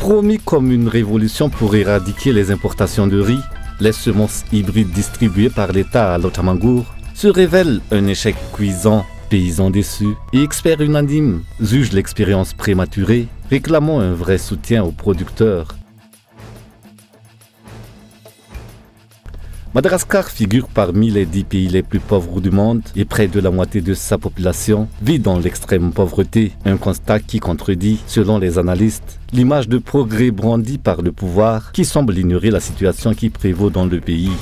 Promis comme une révolution pour éradiquer les importations de riz, les semences hybrides distribuées par l'État à l'Otchamangour se révèlent un échec cuisant. Paysans déçus et experts unanimes jugent l'expérience prématurée, réclamant un vrai soutien aux producteurs. Madagascar figure parmi les 10 pays les plus pauvres du monde et près de la moitié de sa population vit dans l'extrême pauvreté, un constat qui contredit, selon les analystes, l'image de progrès brandie par le pouvoir qui semble ignorer la situation qui prévaut dans le pays.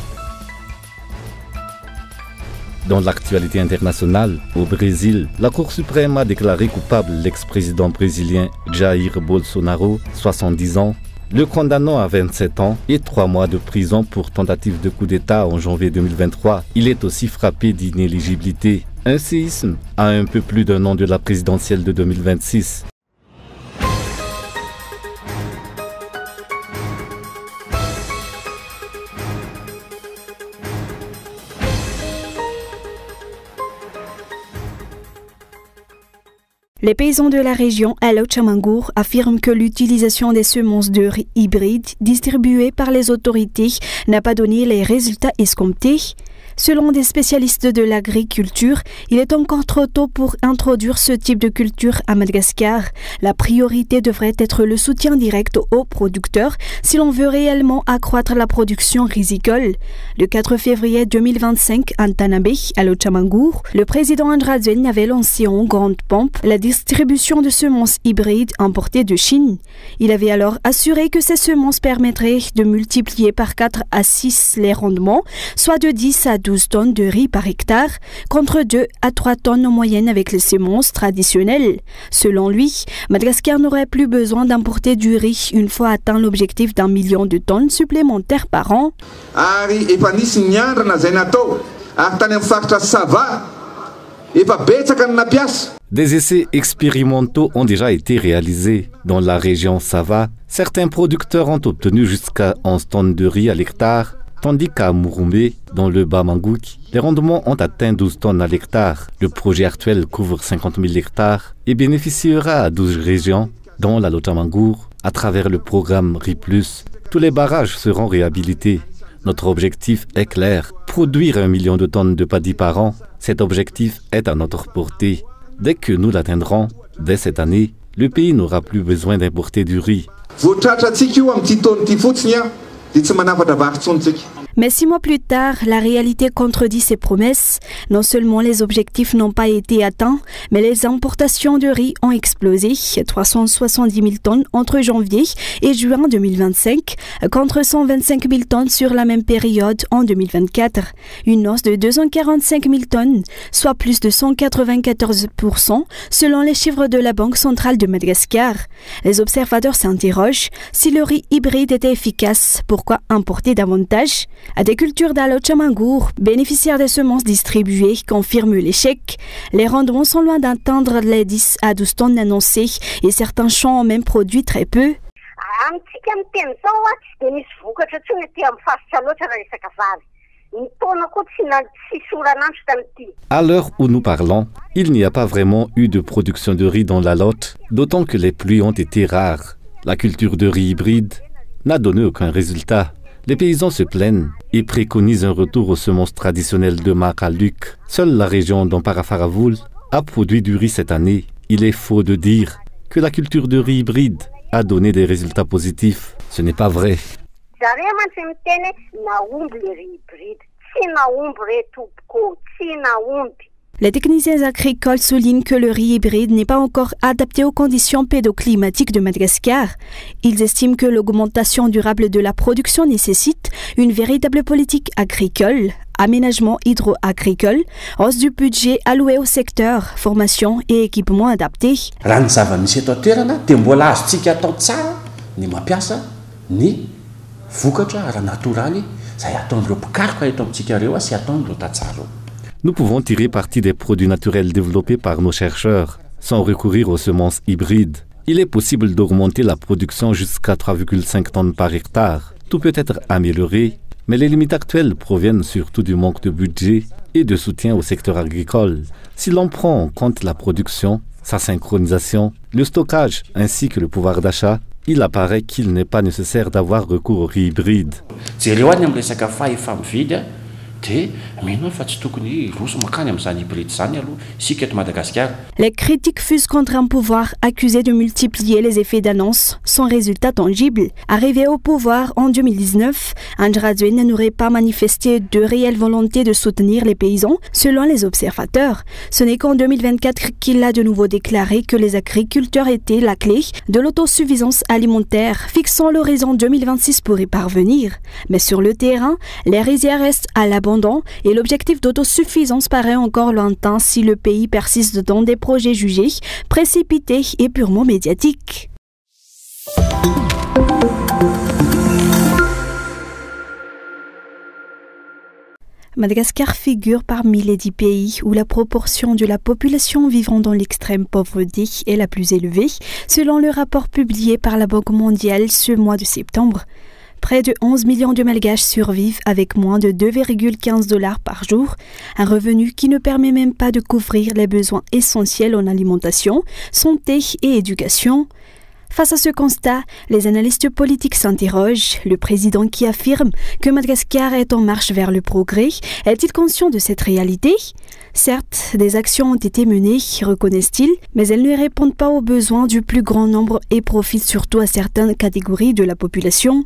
Dans l'actualité internationale, au Brésil, la Cour suprême a déclaré coupable l'ex-président brésilien Jair Bolsonaro, 70 ans, le condamnant à 27 ans et 3 mois de prison pour tentative de coup d'État en janvier 2023. Il est aussi frappé d'inéligibilité, un séisme à un peu plus d'un an de la présidentielle de 2026. Les paysans de la région à l'Otchamangour affirment que l'utilisation des semences de riz hybrides distribuées par les autorités n'a pas donné les résultats escomptés. Selon des spécialistes de l'agriculture, il est encore trop tôt pour introduire ce type de culture à Madagascar. La priorité devrait être le soutien direct aux producteurs si l'on veut réellement accroître la production risicole. Le 4 février 2025, à Tanabe, à l'Otchamangour, le président Andradzen avait lancé en grande pompe la distribution de semences hybrides importées de Chine. Il avait alors assuré que ces semences permettraient de multiplier par 4 à 6 les rendements, soit de 10 à 12 tonnes de riz par hectare, contre 2 à 3 tonnes en moyenne avec les semences traditionnelles. Selon lui, Madagascar n'aurait plus besoin d'importer du riz une fois atteint l'objectif d'1 million de tonnes supplémentaires par an. Des essais expérimentaux ont déjà été réalisés. Dans la région Sava, certains producteurs ont obtenu jusqu'à 11 tonnes de riz à l'hectare, tandis qu'à Murumbe, dans le Bas-Mangouk, les rendements ont atteint 12 tonnes à l'hectare. Le projet actuel couvre 50 000 hectares et bénéficiera à 12 régions, dont la l'Otchamangour, à travers le programme RI+. Tous les barrages seront réhabilités. Notre objectif est clair, produire 1 million de tonnes de paddy par an. Cet objectif est à notre portée. Dès que nous l'atteindrons, dès cette année, le pays n'aura plus besoin d'importer du riz. Mais 6 mois plus tard, la réalité contredit ces promesses. Non seulement les objectifs n'ont pas été atteints, mais les importations de riz ont explosé, 370 000 tonnes entre janvier et juin 2025, contre 125 000 tonnes sur la même période en 2024. Une hausse de 245 000 tonnes, soit plus de 194% selon les chiffres de la Banque centrale de Madagascar. Les observateurs s'interrogent, si le riz hybride était efficace, pourquoi importer davantage? À des cultures d'Otchamangour, bénéficiaires des semences distribuées, confirment l'échec. Les rendements sont loin d'atteindre les 10 à 12 tonnes annoncées et certains champs ont même produit très peu. À l'heure où nous parlons, il n'y a pas vraiment eu de production de riz dans la Lot, d'autant que les pluies ont été rares. La culture de riz hybride n'a donné aucun résultat. Les paysans se plaignent et préconisent un retour aux semences traditionnelles de Makaluk. Seule la région d'Amparafaravoul a produit du riz cette année. Il est faux de dire que la culture de riz hybride a donné des résultats positifs. Ce n'est pas vrai. Les techniciens agricoles soulignent que le riz hybride n'est pas encore adapté aux conditions pédoclimatiques de Madagascar. Ils estiment que l'augmentation durable de la production nécessite une véritable politique agricole, aménagement hydro-agricole, hausse du budget alloué au secteur, formation et équipement adaptés. Nous pouvons tirer parti des produits naturels développés par nos chercheurs sans recourir aux semences hybrides. Il est possible d'augmenter la production jusqu'à 3,5 tonnes par hectare. Tout peut être amélioré, mais les limites actuelles proviennent surtout du manque de budget et de soutien au secteur agricole. Si l'on prend en compte la production, sa synchronisation, le stockage ainsi que le pouvoir d'achat, il apparaît qu'il n'est pas nécessaire d'avoir recours au riz hybride. Les critiques fusent contre un pouvoir accusé de multiplier les effets d'annonce sans résultat tangible. Arrivé au pouvoir en 2019, André Rajoelina n'aurait pas manifesté de réelle volonté de soutenir les paysans, selon les observateurs. Ce n'est qu'en 2024 qu'il a de nouveau déclaré que les agriculteurs étaient la clé de l'autosuffisance alimentaire, fixant l'horizon 2026 pour y parvenir. Mais sur le terrain, les rizières restent à l'abandon et l'objectif d'autosuffisance paraît encore lointain si le pays persiste dans des projets jugés précipités et purement médiatiques. Madagascar figure parmi les 10 pays où la proportion de la population vivant dans l'extrême pauvreté est la plus élevée, selon le rapport publié par la Banque mondiale ce mois de septembre. Près de 11 millions de Malgaches survivent avec moins de 2,15 $ par jour, un revenu qui ne permet même pas de couvrir les besoins essentiels en alimentation, santé et éducation. Face à ce constat, les analystes politiques s'interrogent. Le président qui affirme que Madagascar est en marche vers le progrès, est-il conscient de cette réalité ? Certes, des actions ont été menées, reconnaissent-ils, mais elles ne répondent pas aux besoins du plus grand nombre et profitent surtout à certaines catégories de la population.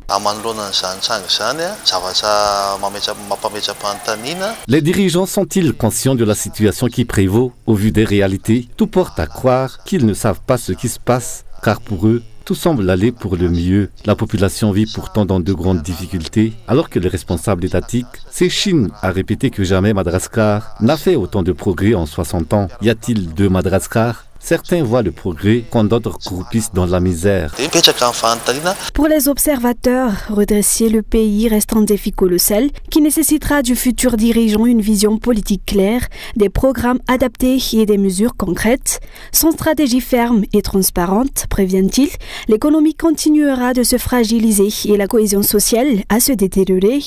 Les dirigeants sont-ils conscients de la situation qui prévaut au vu des réalités ? Tout porte à croire qu'ils ne savent pas ce qui se passe, car pour eux, tout semble aller pour le mieux. La population vit pourtant dans de grandes difficultés, alors que les responsables étatiques s'échinent à répéter que jamais Madagascar n'a fait autant de progrès en 60 ans. Y a-t-il deux Madagascar ? Certains voient le progrès quand d'autres croupissent dans la misère. Pour les observateurs, redresser le pays reste un défi colossal qui nécessitera du futur dirigeant une vision politique claire, des programmes adaptés et des mesures concrètes. Sans stratégie ferme et transparente, préviennent-ils, l'économie continuera de se fragiliser et la cohésion sociale à se détériorer.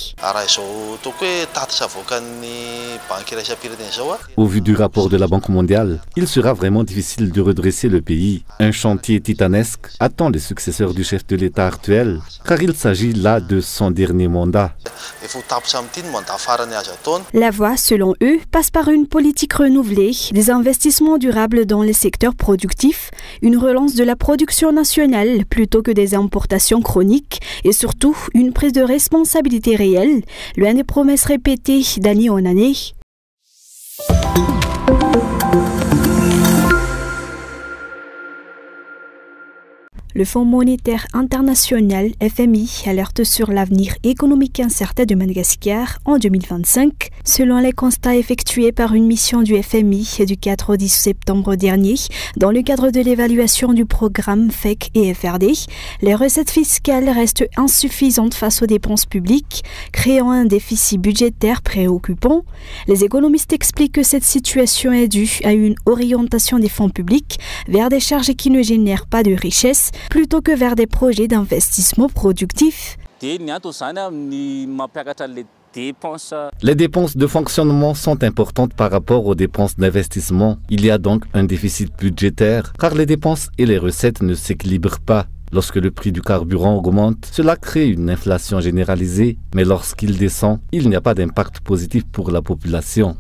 Au vu du rapport de la Banque mondiale, il sera vraiment difficile de redresser le pays. Un chantier titanesque attend les successeurs du chef de l'État actuel, car il s'agit là de son dernier mandat. La voie, selon eux, passe par une politique renouvelée, des investissements durables dans les secteurs productifs, une relance de la production nationale plutôt que des importations chroniques et surtout une prise de responsabilité réelle, loin des promesses répétées d'année en année. Le Fonds monétaire international FMI alerte sur l'avenir économique incertain de Madagascar en 2025. Selon les constats effectués par une mission du FMI du 4 au 10 septembre dernier, dans le cadre de l'évaluation du programme FEC et FRD, les recettes fiscales restent insuffisantes face aux dépenses publiques, créant un déficit budgétaire préoccupant. Les économistes expliquent que cette situation est due à une orientation des fonds publics vers des charges qui ne génèrent pas de richesse, plutôt que vers des projets d'investissement productifs. Les dépenses de fonctionnement sont importantes par rapport aux dépenses d'investissement. Il y a donc un déficit budgétaire, car les dépenses et les recettes ne s'équilibrent pas. Lorsque le prix du carburant augmente, cela crée une inflation généralisée, mais lorsqu'il descend, il n'y a pas d'impact positif pour la population.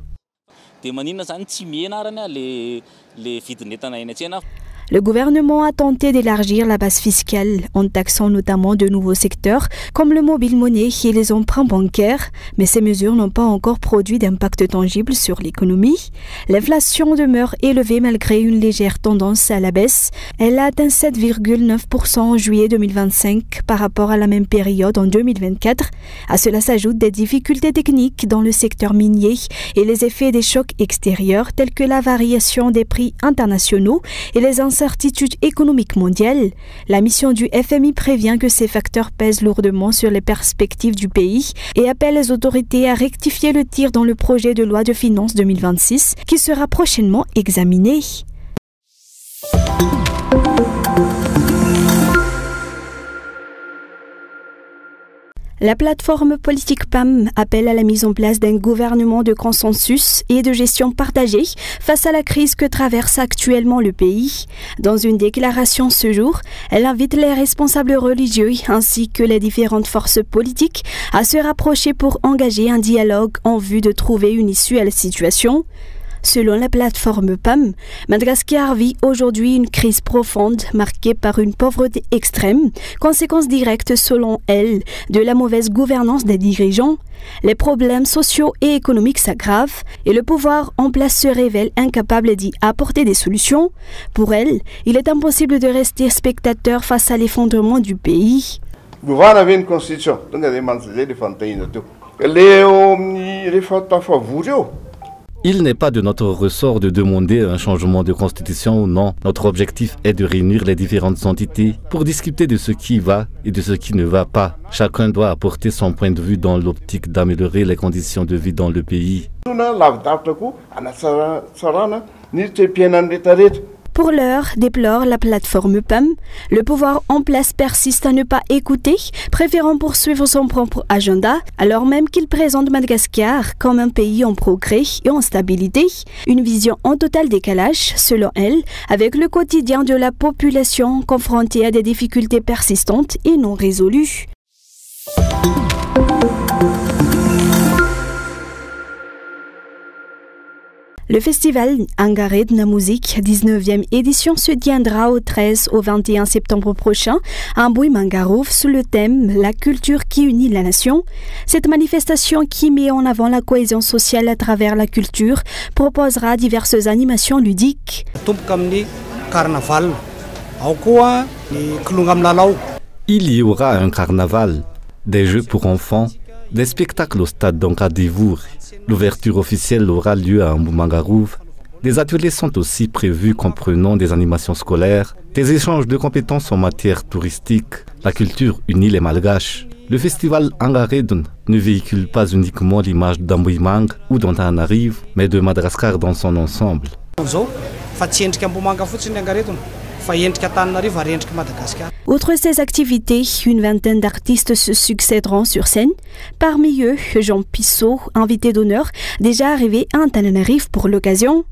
Le gouvernement a tenté d'élargir la base fiscale en taxant notamment de nouveaux secteurs comme le mobile money et les emprunts bancaires, mais ces mesures n'ont pas encore produit d'impact tangible sur l'économie. L'inflation demeure élevée malgré une légère tendance à la baisse. Elle a atteint 7,9% en juillet 2025 par rapport à la même période en 2024. À cela s'ajoutent des difficultés techniques dans le secteur minier et les effets des chocs extérieurs tels que la variation des prix internationaux et les incertitudes économiques mondiales. La mission du FMI prévient que ces facteurs pèsent lourdement sur les perspectives du pays et appelle les autorités à rectifier le tir dans le projet de loi de finances 2026 qui sera prochainement examiné. La plateforme politique PAM appelle à la mise en place d'un gouvernement de consensus et de gestion partagée face à la crise que traverse actuellement le pays. Dans une déclaration ce jour, elle invite les responsables religieux ainsi que les différentes forces politiques à se rapprocher pour engager un dialogue en vue de trouver une issue à la situation. Selon la plateforme PAM, Madagascar vit aujourd'hui une crise profonde marquée par une pauvreté extrême, conséquence directe selon elle de la mauvaise gouvernance des dirigeants. Les problèmes sociaux et économiques s'aggravent et le pouvoir en place se révèle incapable d'y apporter des solutions. Pour elle, il est impossible de rester spectateur face à l'effondrement du pays. Vous avez une constitution, donc Il n'est pas de notre ressort de demander un changement de constitution ou non. Notre objectif est de réunir les différentes entités pour discuter de ce qui va et de ce qui ne va pas. Chacun doit apporter son point de vue dans l'optique d'améliorer les conditions de vie dans le pays. Pour l'heure, déplore la plateforme PAM, le pouvoir en place persiste à ne pas écouter, préférant poursuivre son propre agenda, alors même qu'il présente Madagascar comme un pays en progrès et en stabilité. Une vision en total décalage, selon elle, avec le quotidien de la population confrontée à des difficultés persistantes et non résolues. Le festival Hangaré de la musique, 19e édition, se tiendra au 13 au 21 septembre prochain à Mbuimangarouf sous le thème « La culture qui unit la nation ». Cette manifestation qui met en avant la cohésion sociale à travers la culture proposera diverses animations ludiques. Il y aura un carnaval, des jeux pour enfants, des spectacles au stade d'Ankadivour. L'ouverture officielle aura lieu à Mbuimangarouf. Des ateliers sont aussi prévus comprenant des animations scolaires, des échanges de compétences en matière touristique. La culture unit les Malgaches. Le festival Hangaredon ne véhicule pas uniquement l'image d'Ambuimang ou d'Antananarivo, mais de Madagascar dans son ensemble. Outre ces activités, une vingtaine d'artistes se succéderont sur scène. Parmi eux, Jean Pissot, invité d'honneur, déjà arrivé à Antananarivo pour l'occasion.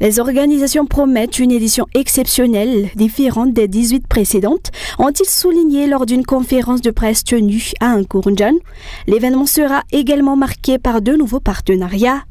Les organisations promettent une édition exceptionnelle, différente des 18 précédentes, ont-ils souligné lors d'une conférence de presse tenue à Nkoronjan. L'événement sera également marqué par de nouveaux partenariats.